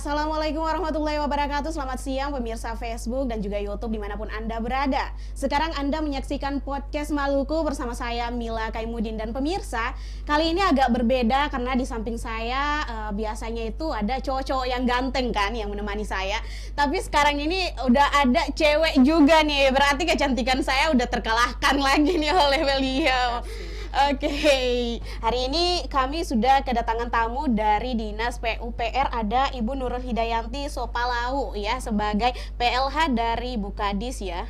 Assalamualaikum warahmatullahi wabarakatuh. Selamat siang pemirsa Facebook dan juga YouTube dimanapun Anda berada. Sekarang Anda menyaksikan podcast Maluku bersama saya Mila Kaimudin. Dan pemirsa, kali ini agak berbeda karena di samping saya biasanya itu ada cowok-cowok yang ganteng kan yang menemani saya. Tapi sekarang ini udah ada cewek juga nih. Berarti kecantikan saya udah terkalahkan lagi nih oleh beliau. Oke, hari ini kami sudah kedatangan tamu dari Dinas PUPR, ada Ibu Nurul Hidayanti Sopalau ya, sebagai PLH dari Bu Kadis ya.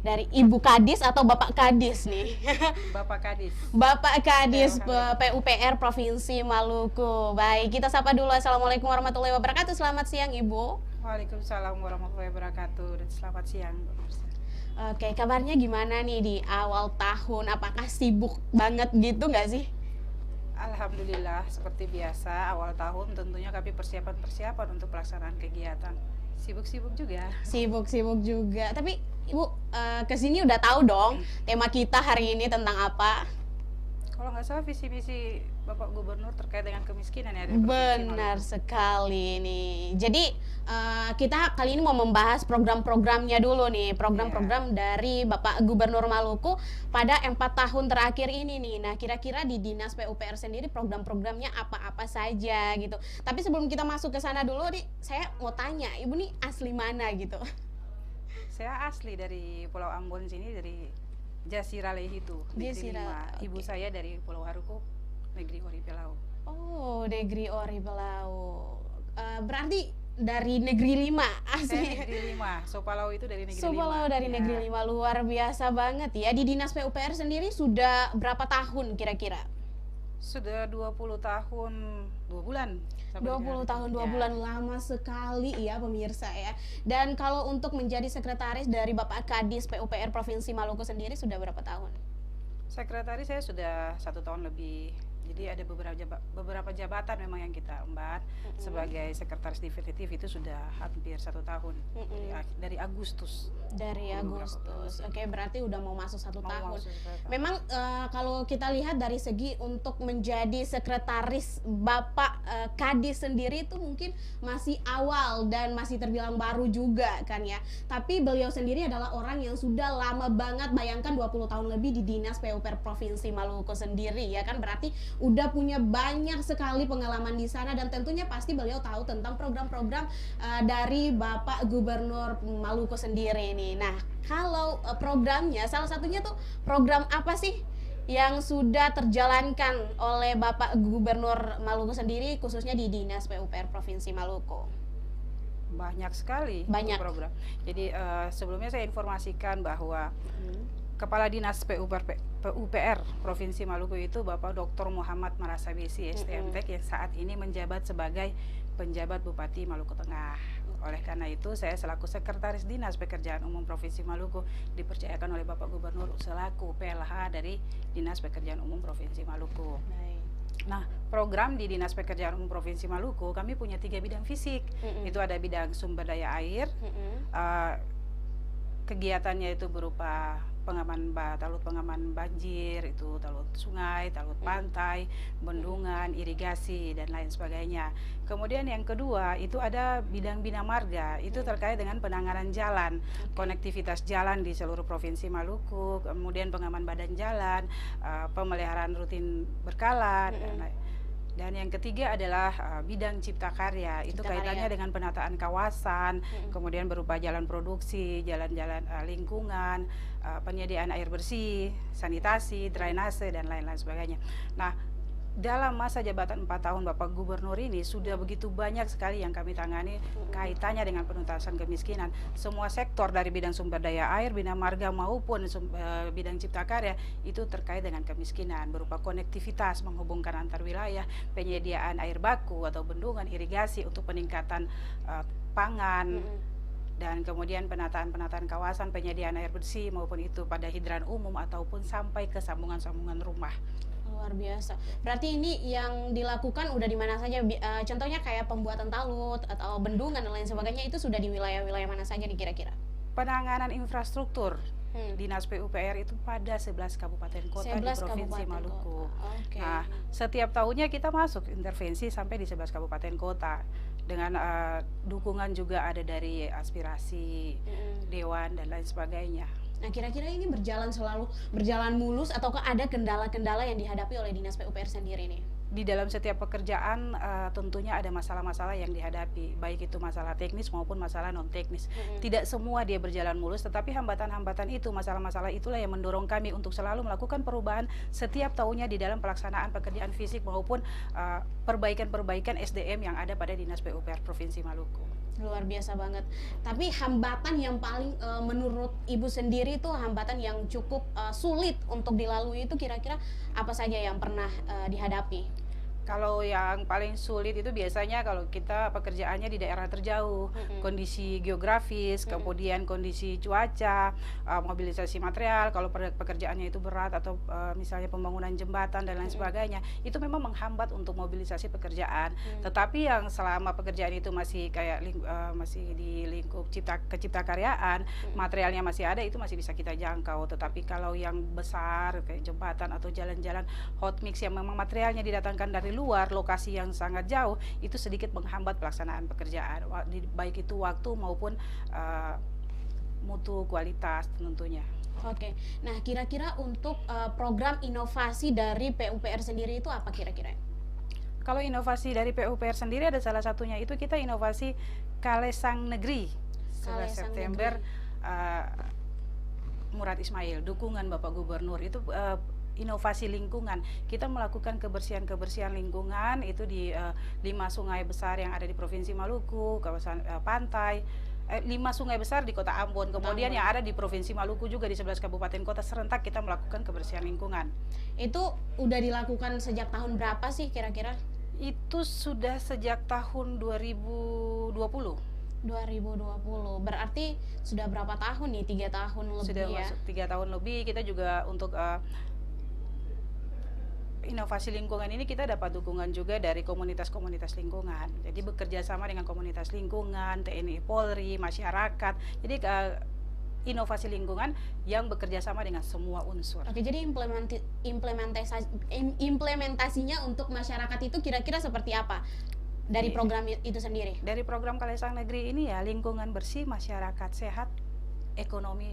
Dari Ibu Kadis atau Bapak Kadis nih? Bapak Kadis. Bapak Kadis PUPR Provinsi Maluku. Baik, kita sapa dulu. Assalamualaikum warahmatullahi wabarakatuh. Selamat siang Ibu. Waalaikumsalam warahmatullahi wabarakatuh dan selamat siang. Oke, kabarnya gimana nih di awal tahun? Apakah sibuk banget gitu nggak sih? Alhamdulillah, seperti biasa awal tahun tentunya kami persiapan untuk pelaksanaan kegiatan. Sibuk-sibuk juga. Sibuk-sibuk juga. Tapi Ibu kesini udah tahu dong tema kita hari ini tentang apa? Kalau nggak salah visi-visi Bapak Gubernur terkait dengan kemiskinan ya. Benar sekali nih. Jadi kita kali ini mau membahas program-programnya dulu nih, program-program dari Bapak Gubernur Maluku pada 4 tahun terakhir ini nih. Nah, kira-kira di Dinas PUPR sendiri program-programnya apa-apa saja gitu. Tapi sebelum kita masuk ke sana dulu nih, saya mau tanya, Ibu nih asli mana gitu? Saya asli dari Pulau Ambon sini, dari Jasira Lehitu, Negeri Lima. Ibu saya dari Pulau Haruko, Negeri Oripelau. Oh, Negeri Oripelau. Berarti dari Negeri Lima asli. Saya Negeri Lima, Sopalau itu dari Negeri Lima. Sopalau dari Negeri Lima, luar biasa banget ya. Di Dinas PUPR sendiri sudah berapa tahun kira-kira? Sudah 20 tahun 2 bulan. 20 tahun 2 bulan, lama sekali ya pemirsa ya. Dan kalau untuk menjadi sekretaris dari Bapak Kadis PUPR Provinsi Maluku sendiri sudah berapa tahun? Sekretaris saya sudah 1 tahun lebih. Jadi ada beberapa jabatan memang yang kita embat. Sebagai sekretaris definitif itu sudah hampir 1 tahun. Dari Agustus. Dari Agustus. Oke, berarti udah mau masuk 1 tahun. Memang kalau kita lihat dari segi untuk menjadi sekretaris Bapak Kadis sendiri itu mungkin masih awal dan masih terbilang baru juga kan ya. Tapi beliau sendiri adalah orang yang sudah lama banget, bayangkan 20 tahun lebih di Dinas PUPR Provinsi Maluku sendiri ya kan, berarti udah punya banyak sekali pengalaman di sana dan tentunya pasti beliau tahu tentang program-program dari Bapak Gubernur Maluku sendiri nih. Nah, kalau programnya salah satunya tuh program apa sih yang sudah terjalankan oleh Bapak Gubernur Maluku sendiri khususnya di Dinas PUPR Provinsi Maluku? Banyak sekali program. Jadi sebelumnya saya informasikan bahwa Kepala Dinas PUPR Provinsi Maluku itu Bapak Dr. Muhammad Marasabesi STMTek yang saat ini menjabat sebagai penjabat Bupati Maluku Tengah. Oleh karena itu saya selaku Sekretaris Dinas Pekerjaan Umum Provinsi Maluku dipercayakan oleh Bapak Gubernur selaku PLH dari Dinas Pekerjaan Umum Provinsi Maluku. Nah, program di Dinas Pekerjaan Umum Provinsi Maluku kami punya 3 bidang fisik. Itu ada bidang sumber daya air, kegiatannya itu berupa talut pengaman banjir, itu talut sungai, talut pantai, bendungan, irigasi dan lain sebagainya. Kemudian yang kedua itu ada bidang bina marga, itu terkait dengan penanganan jalan, konektivitas jalan di seluruh Provinsi Maluku, kemudian pengaman badan jalan, pemeliharaan rutin berkala dan yang ketiga adalah bidang cipta karya, itu kaitannya dengan penataan kawasan, kemudian berupa jalan produksi, jalan-jalan lingkungan, penyediaan air bersih, sanitasi, drainase, dan lain-lain sebagainya. Nah, dalam masa jabatan 4 tahun Bapak Gubernur ini sudah begitu banyak sekali yang kami tangani kaitannya dengan penuntasan kemiskinan. Semua sektor dari bidang sumber daya air, bina marga maupun bidang cipta karya itu terkait dengan kemiskinan berupa konektivitas menghubungkan antar wilayah, penyediaan air baku atau bendungan, irigasi untuk peningkatan pangan, dan kemudian penataan kawasan, penyediaan air bersih maupun itu pada hidran umum ataupun sampai ke sambungan-sambungan rumah. Luar biasa. Berarti ini yang dilakukan udah di mana saja? Contohnya kayak pembuatan talut atau bendungan dan lain sebagainya, itu sudah di wilayah-wilayah mana saja nih kira-kira? Penanganan infrastruktur Dinas PUPR itu pada 11 kabupaten kota di Provinsi Maluku. Nah, setiap tahunnya kita masuk intervensi sampai di 11 kabupaten kota. dengan dukungan juga ada dari aspirasi dewan dan lain sebagainya. Nah, kira-kira ini berjalan mulus ataukah ada kendala-kendala yang dihadapi oleh Dinas PUPR sendiri nih? Di dalam setiap pekerjaan tentunya ada masalah-masalah yang dihadapi, baik itu masalah teknis maupun masalah non teknis. Tidak semua dia berjalan mulus, tetapi hambatan-hambatan itu, masalah-masalah itulah yang mendorong kami untuk selalu melakukan perubahan setiap tahunnya di dalam pelaksanaan pekerjaan fisik maupun perbaikan-perbaikan SDM yang ada pada Dinas PUPR Provinsi Maluku. Luar biasa banget. Tapi hambatan yang paling menurut Ibu sendiri itu hambatan yang cukup sulit untuk dilalui itu kira-kira apa saja yang pernah dihadapi? Kalau yang paling sulit itu biasanya kalau kita pekerjaannya di daerah terjauh, kondisi geografis, kemudian kondisi cuaca, mobilisasi material, kalau pekerjaannya itu berat atau misalnya pembangunan jembatan dan lain sebagainya, itu memang menghambat untuk mobilisasi pekerjaan. Tetapi yang selama pekerjaan itu masih kayak masih di lingkup keciptakaryaan, materialnya masih ada, itu masih bisa kita jangkau. Tetapi kalau yang besar kayak jembatan atau jalan-jalan hot mix yang memang materialnya didatangkan dari luar, lokasi yang sangat jauh, itu sedikit menghambat pelaksanaan pekerjaan, baik itu waktu maupun mutu kualitas tentunya. Oke, nah kira-kira untuk program inovasi dari PUPR sendiri itu apa kira-kira? Kalau inovasi dari PUPR sendiri ada salah satunya itu kita inovasi Kalesang Negeri 11 September Murad Ismail, dukungan Bapak Gubernur itu inovasi lingkungan. Kita melakukan kebersihan lingkungan itu di 5 sungai besar yang ada di Provinsi Maluku, kawasan pantai, 5 sungai besar di Kota Ambon, kemudian yang ada di Provinsi Maluku juga di 11 kabupaten kota serentak kita melakukan kebersihan lingkungan. Itu udah dilakukan sejak tahun berapa sih kira-kira? Itu sudah sejak tahun 2020. 2020, berarti sudah berapa tahun nih? 3 tahun lebih sudah ya? Masuk 3 tahun lebih. Kita juga untuk inovasi lingkungan ini kita dapat dukungan juga dari komunitas-komunitas lingkungan. Jadi bekerja sama dengan komunitas lingkungan, TNI Polri, masyarakat. Jadi inovasi lingkungan yang bekerja sama dengan semua unsur. Oke, jadi implementasinya untuk masyarakat itu kira-kira seperti apa dari program itu sendiri? Dari program Kalesang Negeri ini ya, lingkungan bersih, masyarakat sehat, ekonomi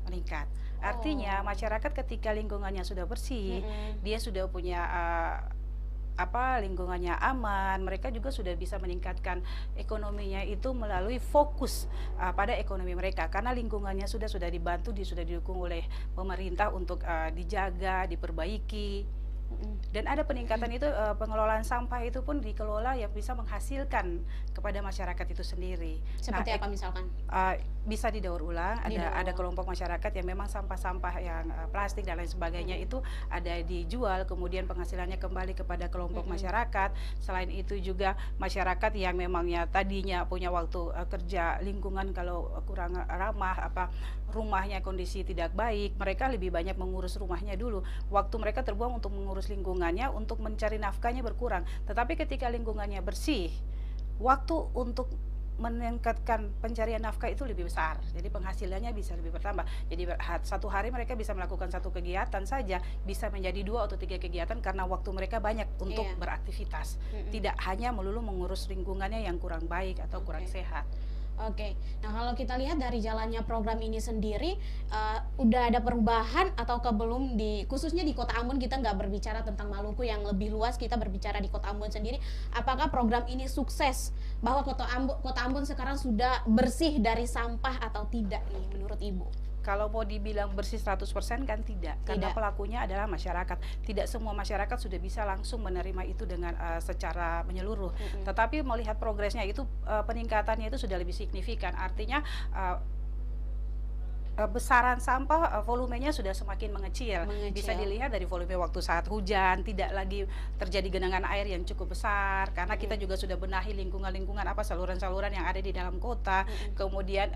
meningkat. Artinya masyarakat ketika lingkungannya sudah bersih, dia sudah punya lingkungannya aman, mereka juga sudah bisa meningkatkan ekonominya itu melalui fokus pada ekonomi mereka, karena lingkungannya sudah dibantu, sudah didukung oleh pemerintah untuk dijaga, diperbaiki. Dan ada peningkatan itu, pengelolaan sampah itu pun dikelola yang bisa menghasilkan kepada masyarakat itu sendiri. Seperti apa misalkan? Bisa didaur ulang, ada kelompok masyarakat yang memang sampah-sampah yang plastik dan lain sebagainya itu ada dijual, kemudian penghasilannya kembali kepada kelompok masyarakat. Selain itu juga masyarakat yang memangnya tadinya punya waktu kerja lingkungan kalau kurang ramah, rumahnya kondisi tidak baik, mereka lebih banyak mengurus rumahnya dulu. Waktu mereka terbuang untuk mengurus lingkungannya, untuk mencari nafkahnya berkurang. Tetapi ketika lingkungannya bersih, waktu untuk meningkatkan pencarian nafkah itu lebih besar, jadi penghasilannya bisa lebih bertambah. Jadi satu hari mereka bisa melakukan satu kegiatan saja bisa menjadi 2 atau 3 kegiatan karena waktu mereka banyak untuk beraktivitas, tidak hanya melulu mengurus lingkungannya yang kurang baik atau kurang sehat. Oke, nah kalau kita lihat dari jalannya program ini sendiri, udah ada perubahan atau belum khususnya di Kota Ambon? Kita nggak berbicara tentang Maluku yang lebih luas, kita berbicara di Kota Ambon sendiri. Apakah program ini sukses bahwa Kota Ambon sekarang sudah bersih dari sampah atau tidak nih menurut Ibu? Kalau mau dibilang bersih 100% kan tidak, karena pelakunya adalah masyarakat. Tidak semua masyarakat sudah bisa langsung menerima itu dengan secara menyeluruh. Tetapi melihat progresnya itu, peningkatannya itu sudah lebih signifikan. Artinya besaran sampah, volumenya sudah semakin mengecil. Bisa dilihat dari volume waktu saat hujan, tidak lagi terjadi genangan air yang cukup besar, karena kita juga sudah benahi lingkungan-lingkungan saluran-saluran yang ada di dalam kota. Kemudian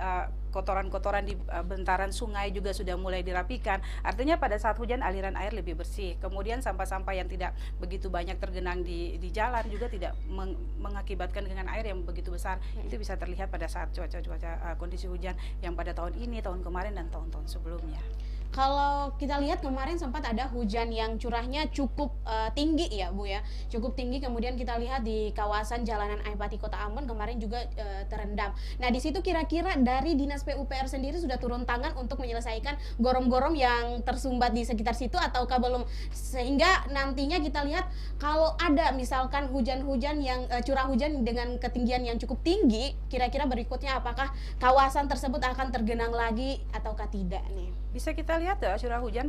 kotoran-kotoran di bentaran sungai juga sudah mulai dirapikan. Artinya pada saat hujan aliran air lebih bersih. Kemudian sampah-sampah yang tidak begitu banyak tergenang di jalan juga tidak mengakibatkan genangan air yang begitu besar. Itu bisa terlihat pada saat cuaca kondisi hujan yang pada tahun ini, tahun kemarin dan tahun-tahun sebelumnya. Kalau kita lihat kemarin sempat ada hujan yang curahnya cukup tinggi ya Bu ya, cukup tinggi. Kemudian kita lihat di kawasan Jalanan Aipati Kota Ambon kemarin juga terendam. Nah di situ kira-kira dari Dinas PUPR sendiri sudah turun tangan untuk menyelesaikan gorong-gorong yang tersumbat di sekitar situ ataukah belum? Sehingga nantinya kita lihat kalau ada misalkan hujan-hujan yang curah hujan dengan ketinggian yang cukup tinggi, kira-kira berikutnya apakah kawasan tersebut akan tergenang lagi ataukah tidak nih? Bisa kita lihat ya curah hujan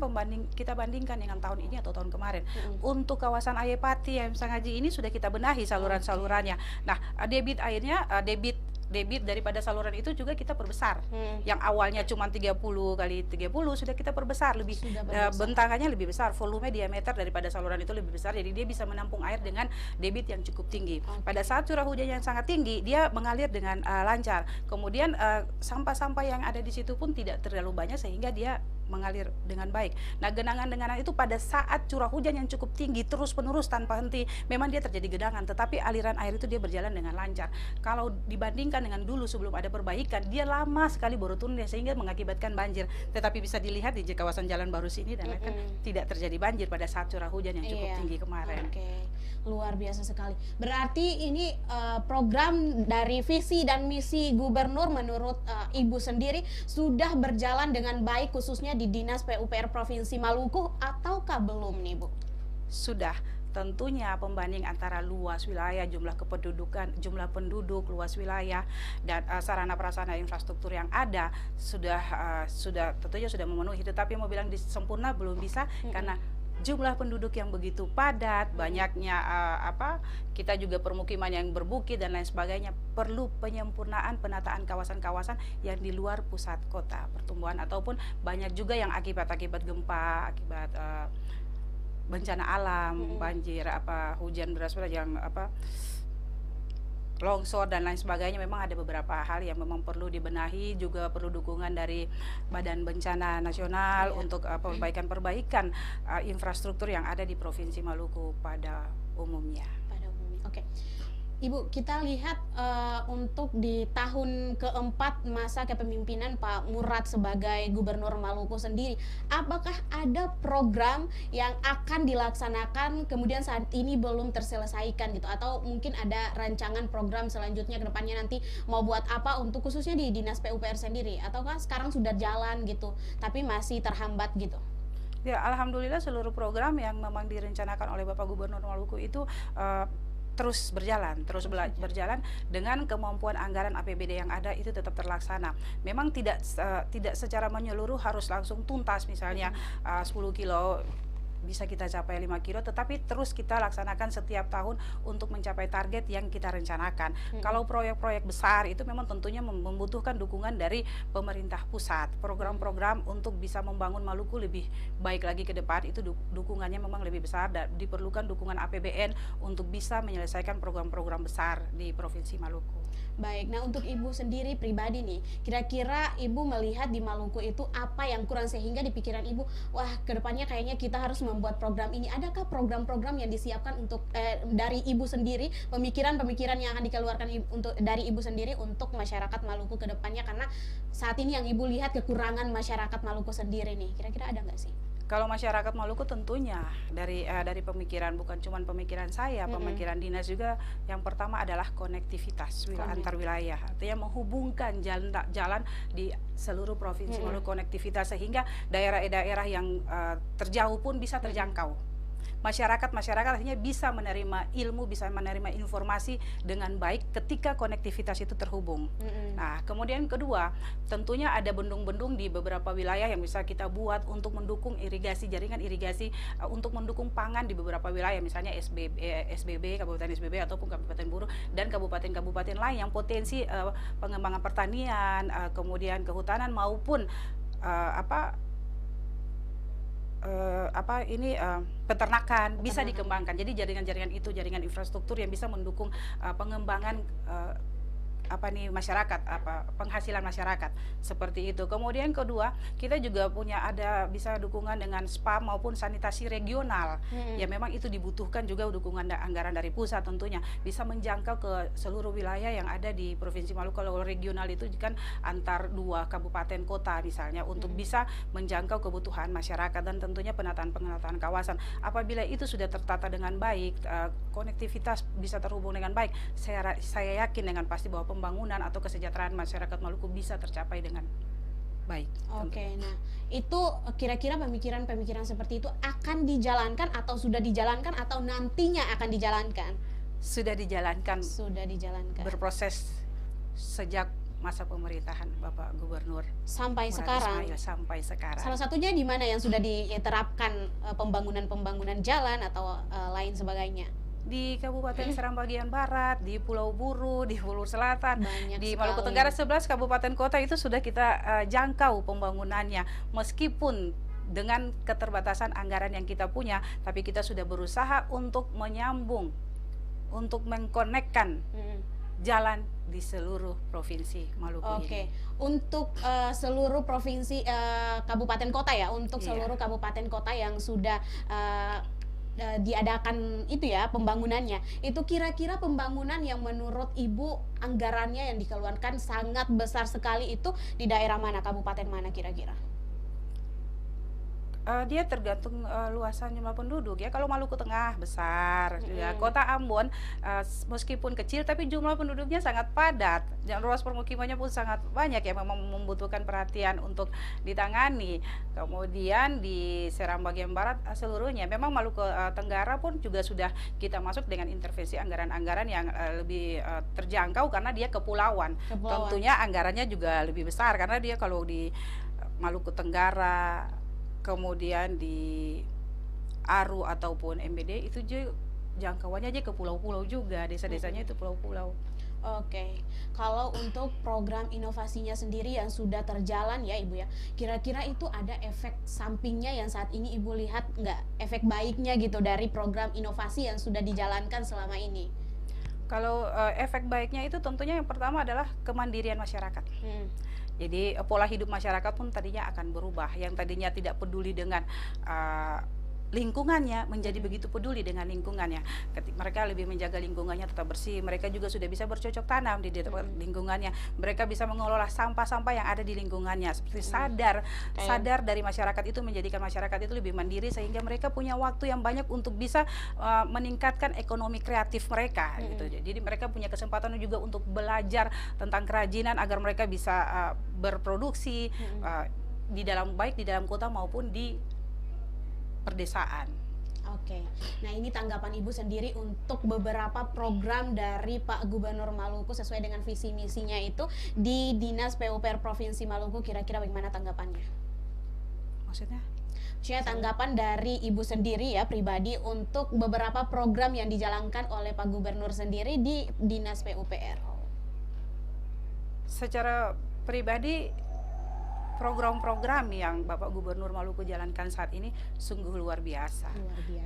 kita bandingkan dengan tahun ini atau tahun kemarin. Untuk kawasan Ayepati yang Sangaji ini sudah kita benahi saluran-salurannya. Nah, debit airnya debit daripada saluran itu juga kita perbesar. Yang awalnya cuma 30 kali 30 sudah kita perbesar, lebih bentangannya lebih besar, volume diameter daripada saluran itu lebih besar, jadi dia bisa menampung air dengan debit yang cukup tinggi. Pada saat curah hujan yang sangat tinggi, dia mengalir dengan lancar. Kemudian sampah-sampah yang ada di situ pun tidak terlalu banyak sehingga dia mengalir dengan baik. Nah, genangan-genangan itu pada saat curah hujan yang cukup tinggi terus-menerus tanpa henti, memang dia terjadi genangan, tetapi aliran air itu dia berjalan dengan lancar. Kalau dibandingkan dengan dulu sebelum ada perbaikan, dia lama sekali baru turun sehingga mengakibatkan banjir. Tetapi bisa dilihat di kawasan Jalan Baru sini dan lain tidak terjadi banjir pada saat curah hujan yang cukup tinggi kemarin. Luar biasa sekali. Berarti ini program dari visi dan misi gubernur menurut Ibu sendiri sudah berjalan dengan baik khususnya di Dinas PUPR Provinsi Maluku ataukah belum nih Bu? Sudah. Tentunya pembanding antara luas wilayah, jumlah kependudukan, jumlah penduduk, luas wilayah, dan sarana prasarana infrastruktur yang ada sudah tentunya sudah memenuhi. Tetapi mau bilang sempurna belum bisa karena jumlah penduduk yang begitu padat, banyaknya kita juga permukiman yang berbukit dan lain sebagainya, perlu penyempurnaan penataan kawasan-kawasan yang di luar pusat kota, pertumbuhan ataupun banyak juga yang akibat gempa, akibat bencana alam, banjir, hujan deras yang longsor dan lain sebagainya. Memang ada beberapa hal yang memang perlu dibenahi, juga perlu dukungan dari Badan Bencana Nasional untuk perbaikan infrastruktur yang ada di Provinsi Maluku pada umumnya. Oke. Ibu, kita lihat untuk di tahun keempat masa kepemimpinan Pak Murad sebagai Gubernur Maluku sendiri, apakah ada program yang akan dilaksanakan kemudian saat ini belum terselesaikan gitu, atau mungkin ada rancangan program selanjutnya ke depannya nanti mau buat apa untuk khususnya di Dinas PUPR sendiri, ataukah sekarang sudah jalan gitu tapi masih terhambat gitu? Ya, alhamdulillah seluruh program yang memang direncanakan oleh Bapak Gubernur Maluku itu terus berjalan dengan kemampuan anggaran APBD yang ada itu tetap terlaksana. Memang tidak secara menyeluruh harus langsung tuntas, misalnya 10 kilo bisa kita capai 5 kilo, tetapi terus kita laksanakan setiap tahun untuk mencapai target yang kita rencanakan. Kalau proyek-proyek besar itu memang tentunya membutuhkan dukungan dari pemerintah pusat. Program-program untuk bisa membangun Maluku lebih baik lagi ke depan itu dukungannya memang lebih besar dan diperlukan dukungan APBN untuk bisa menyelesaikan program-program besar di Provinsi Maluku. Baik, nah untuk Ibu sendiri pribadi nih, kira-kira Ibu melihat di Maluku itu apa yang kurang sehingga di pikiran Ibu, wah kedepannya kayaknya kita harus membuat program ini. Adakah program-program yang disiapkan untuk dari Ibu sendiri, pemikiran-pemikiran yang akan dikeluarkan dari Ibu sendiri untuk masyarakat Maluku kedepannya, karena saat ini yang Ibu lihat kekurangan masyarakat Maluku sendiri nih, kira-kira ada nggak sih? Kalau masyarakat Maluku tentunya dari pemikiran, bukan cuma pemikiran saya, pemikiran dinas juga, yang pertama adalah konektivitas antar wilayah, artinya menghubungkan jalan di seluruh provinsi Maluku, konektivitas sehingga daerah-daerah yang terjauh pun bisa terjangkau. Masyarakat akhirnya bisa menerima ilmu, bisa menerima informasi dengan baik ketika konektivitas itu terhubung. Nah, kemudian kedua, tentunya ada bendung-bendung di beberapa wilayah yang bisa kita buat untuk mendukung irigasi, jaringan irigasi, untuk mendukung pangan di beberapa wilayah, misalnya SBB, Kabupaten SBB ataupun Kabupaten Buru dan kabupaten-kabupaten lain yang potensi pengembangan pertanian, kemudian kehutanan maupun peternakan bisa dikembangkan. Jadi jaringan-jaringan itu, jaringan infrastruktur yang bisa mendukung pengembangan masyarakat, penghasilan masyarakat seperti itu. Kemudian kedua, kita juga bisa dukungan dengan SPA maupun sanitasi regional. Ya memang itu dibutuhkan juga dukungan anggaran dari pusat, tentunya bisa menjangkau ke seluruh wilayah yang ada di Provinsi Maluku. Kalau regional itu kan antar 2 kabupaten kota misalnya, untuk bisa menjangkau kebutuhan masyarakat, dan tentunya penataan kawasan. Apabila itu sudah tertata dengan baik, konektivitas bisa terhubung dengan baik, saya yakin dengan pasti bahwa pembangunan atau kesejahteraan masyarakat Maluku bisa tercapai dengan baik. Oke, nah itu kira-kira pemikiran seperti itu akan dijalankan atau sudah dijalankan atau nantinya akan dijalankan? Sudah dijalankan. Sudah dijalankan. Berproses sejak masa pemerintahan Bapak Gubernur sampai sekarang. Sampai sekarang. Salah satunya di mana yang sudah diterapkan pembangunan jalan atau lain sebagainya? Di Kabupaten Seram bagian Barat, di Pulau Buru, di Hulu Selatan, di Maluku Tenggara 11 kabupaten kota itu sudah kita jangkau pembangunannya. Meskipun dengan keterbatasan anggaran yang kita punya, tapi kita sudah berusaha untuk menyambung, untuk mengkonekkan jalan di seluruh provinsi Maluku ini. Untuk seluruh provinsi kabupaten kota ya, untuk seluruh kabupaten kota yang sudah diadakan itu ya pembangunannya, itu kira-kira pembangunan yang menurut Ibu anggarannya yang dikeluarkan sangat besar sekali itu di daerah mana, kabupaten mana kira-kira? Dia tergantung luasan jumlah penduduk ya. Kalau Maluku Tengah besar, ya, Kota Ambon meskipun kecil tapi jumlah penduduknya sangat padat dan luas permukimannya pun sangat banyak ya, memang membutuhkan perhatian untuk ditangani. Kemudian di Seram bagian Barat seluruhnya, memang Maluku Tenggara pun juga sudah kita masuk dengan intervensi anggaran-anggaran yang lebih terjangkau karena dia kepulauan. Tentunya anggarannya juga lebih besar karena dia kalau di Maluku Tenggara, kemudian di Aru ataupun MBD itu jangkauannya aja ke pulau-pulau juga, desa-desanya itu pulau-pulau. Oke, kalau untuk program inovasinya sendiri yang sudah terjalan ya Ibu ya, kira-kira itu ada efek sampingnya yang saat ini Ibu lihat nggak, efek baiknya gitu dari program inovasi yang sudah dijalankan selama ini? Kalau efek baiknya itu tentunya yang pertama adalah kemandirian masyarakat. Jadi pola hidup masyarakat pun tadinya akan berubah, yang tadinya tidak peduli dengan lingkungannya menjadi begitu peduli dengan lingkungannya. Mereka lebih menjaga lingkungannya tetap bersih, mereka juga sudah bisa bercocok tanam di lingkungannya, mereka bisa mengelola sampah-sampah yang ada di lingkungannya, seperti sadar dari masyarakat itu menjadikan masyarakat itu lebih mandiri, sehingga mereka punya waktu yang banyak untuk bisa meningkatkan ekonomi kreatif mereka gitu. Jadi mereka punya kesempatan juga untuk belajar tentang kerajinan agar mereka bisa berproduksi di dalam kota maupun di perdesaan. Oke, nah ini tanggapan Ibu sendiri untuk beberapa program dari Pak Gubernur Maluku sesuai dengan visi misinya itu di Dinas PUPR Provinsi Maluku, kira-kira bagaimana tanggapannya? Maksudnya? Tanggapan dari Ibu sendiri ya pribadi untuk beberapa program yang dijalankan oleh Pak Gubernur sendiri di Dinas PUPR. Secara pribadi, program-program yang Bapak Gubernur Maluku jalankan saat ini sungguh luar biasa.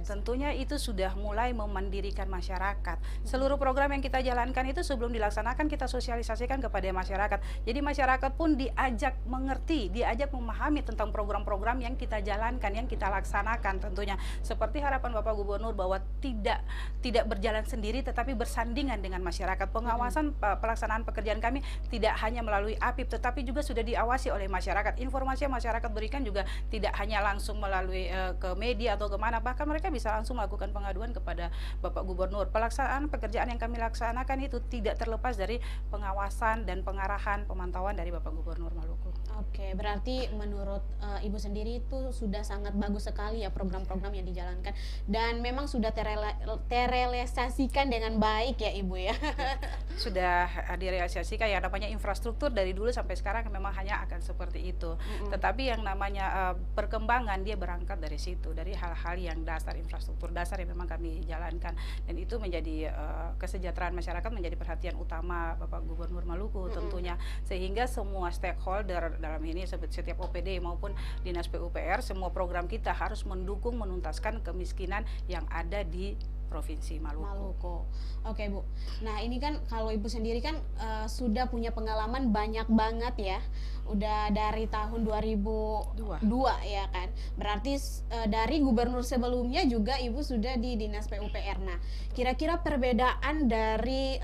Tentunya itu sudah mulai memandirikan masyarakat. Seluruh program yang kita jalankan itu sebelum dilaksanakan kita sosialisasikan kepada masyarakat. Jadi masyarakat pun diajak mengerti, diajak memahami tentang program-program yang kita jalankan, yang kita laksanakan tentunya. Seperti harapan Bapak Gubernur bahwa tidak berjalan sendiri tetapi bersandingan dengan masyarakat. Pengawasan pelaksanaan pekerjaan kami tidak hanya melalui APIP tetapi juga sudah diawasi oleh masyarakat. Informasi yang masyarakat berikan juga tidak hanya langsung melalui ke media atau kemana, bahkan mereka bisa langsung melakukan pengaduan kepada Bapak Gubernur. Pelaksanaan pekerjaan yang kami laksanakan itu tidak terlepas dari pengawasan dan pengarahan pemantauan dari Bapak Gubernur Maluku. Oke, berarti menurut Ibu sendiri itu sudah sangat bagus sekali ya program-program yang dijalankan dan memang sudah terrealisasikan dengan baik ya Ibu ya. Sudah direalisasikan, ya namanya infrastruktur dari dulu sampai sekarang memang hanya akan seperti itu. Tetapi yang namanya perkembangan dia berangkat dari situ, dari hal-hal yang dasar, infrastruktur dasar yang memang kami jalankan, dan itu menjadi kesejahteraan masyarakat menjadi perhatian utama Bapak Gubernur Maluku tentunya, sehingga semua stakeholder dalam ini setiap OPD maupun Dinas PUPR, semua program kita harus mendukung menuntaskan kemiskinan yang ada di Provinsi Maluku. Oke Bu. Nah ini kan kalau Ibu sendiri kan sudah punya pengalaman banyak banget ya. Udah dari tahun 2002 ya kan. Berarti dari gubernur sebelumnya juga Ibu sudah di Dinas PUPR. Nah kira-kira perbedaan dari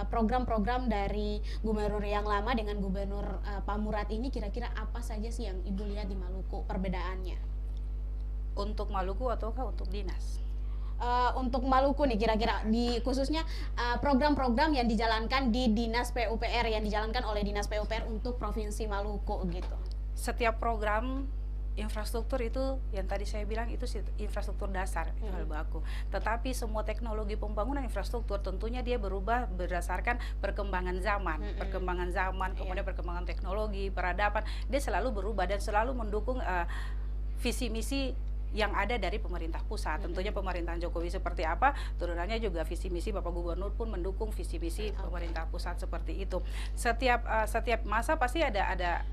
program-program dari gubernur yang lama dengan gubernur Pak Murad ini kira-kira apa saja sih yang Ibu lihat di Maluku perbedaannya? Untuk Maluku ataukah untuk dinas? Untuk Maluku nih kira-kira di khususnya program-program yang dijalankan di Dinas PUPR yang dijalankan oleh Dinas PUPR untuk Provinsi Maluku gitu. Setiap program infrastruktur itu yang tadi saya bilang itu infrastruktur dasar itu hal baku. Tetapi semua teknologi pembangunan infrastruktur tentunya dia berubah berdasarkan perkembangan zaman, kemudian perkembangan teknologi, peradaban, dia selalu berubah dan selalu mendukung visi misi yang ada dari pemerintah pusat. Tentunya pemerintahan Jokowi seperti apa, turunannya juga visi misi Bapak Gubernur pun mendukung visi misi pemerintah pusat seperti itu. Setiap masa pasti ada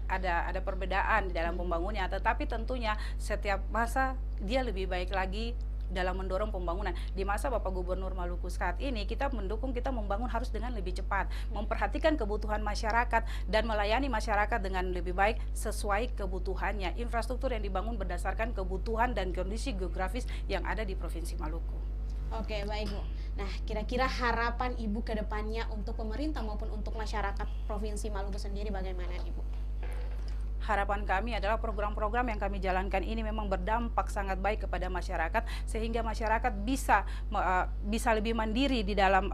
perbedaan di dalam pembangunannya, tetapi tentunya setiap masa dia lebih baik lagi dalam mendorong pembangunan. Di masa Bapak Gubernur Maluku saat ini kita membangun harus dengan lebih cepat, memperhatikan kebutuhan masyarakat dan melayani masyarakat dengan lebih baik sesuai kebutuhannya. Infrastruktur yang dibangun berdasarkan kebutuhan dan kondisi geografis yang ada di Provinsi Maluku. Oke, baik Bu. Nah, kira-kira harapan Ibu ke depannya untuk pemerintah maupun untuk masyarakat Provinsi Maluku sendiri bagaimana Ibu? Harapan kami adalah program-program yang kami jalankan ini memang berdampak sangat baik kepada masyarakat sehingga masyarakat bisa lebih mandiri di dalam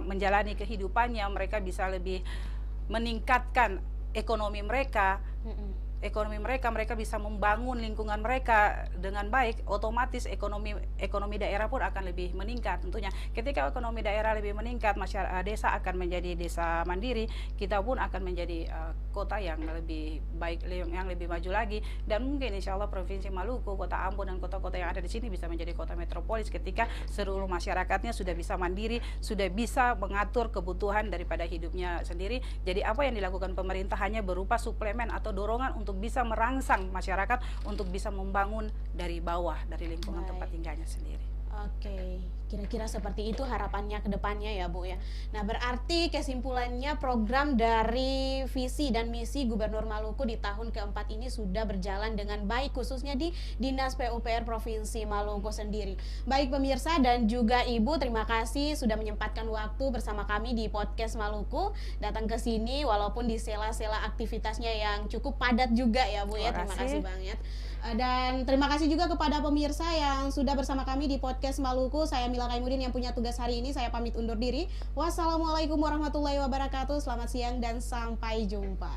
menjalani kehidupannya, mereka bisa lebih meningkatkan ekonomi mereka. Mereka bisa membangun lingkungan mereka dengan baik, otomatis ekonomi daerah pun akan lebih meningkat tentunya. Ketika ekonomi daerah lebih meningkat, desa akan menjadi desa mandiri, kita pun akan menjadi kota yang lebih baik, yang lebih maju lagi, dan mungkin insya Allah Provinsi Maluku, Kota Ambon dan kota-kota yang ada di sini bisa menjadi kota metropolis ketika seluruh masyarakatnya sudah bisa mandiri, sudah bisa mengatur kebutuhan daripada hidupnya sendiri. Jadi apa yang dilakukan pemerintah hanya berupa suplemen atau dorongan untuk bisa merangsang masyarakat untuk bisa membangun dari bawah, dari lingkungan tempat tinggalnya sendiri. Oke, kira-kira seperti itu harapannya ke depannya ya Bu ya. Nah berarti kesimpulannya program dari visi dan misi Gubernur Maluku di tahun keempat ini sudah berjalan dengan baik khususnya di Dinas PUPR Provinsi Maluku sendiri. Baik pemirsa dan juga Ibu, terima kasih sudah menyempatkan waktu bersama kami di podcast Maluku, datang ke sini walaupun di sela-sela aktivitasnya yang cukup padat juga ya Bu ya. Terima kasih banget. Dan terima kasih juga kepada pemirsa yang sudah bersama kami di podcast Maluku. Saya Mila Kaimudin yang punya tugas hari ini. Saya pamit undur diri. Wassalamualaikum warahmatullahi wabarakatuh. Selamat siang dan sampai jumpa.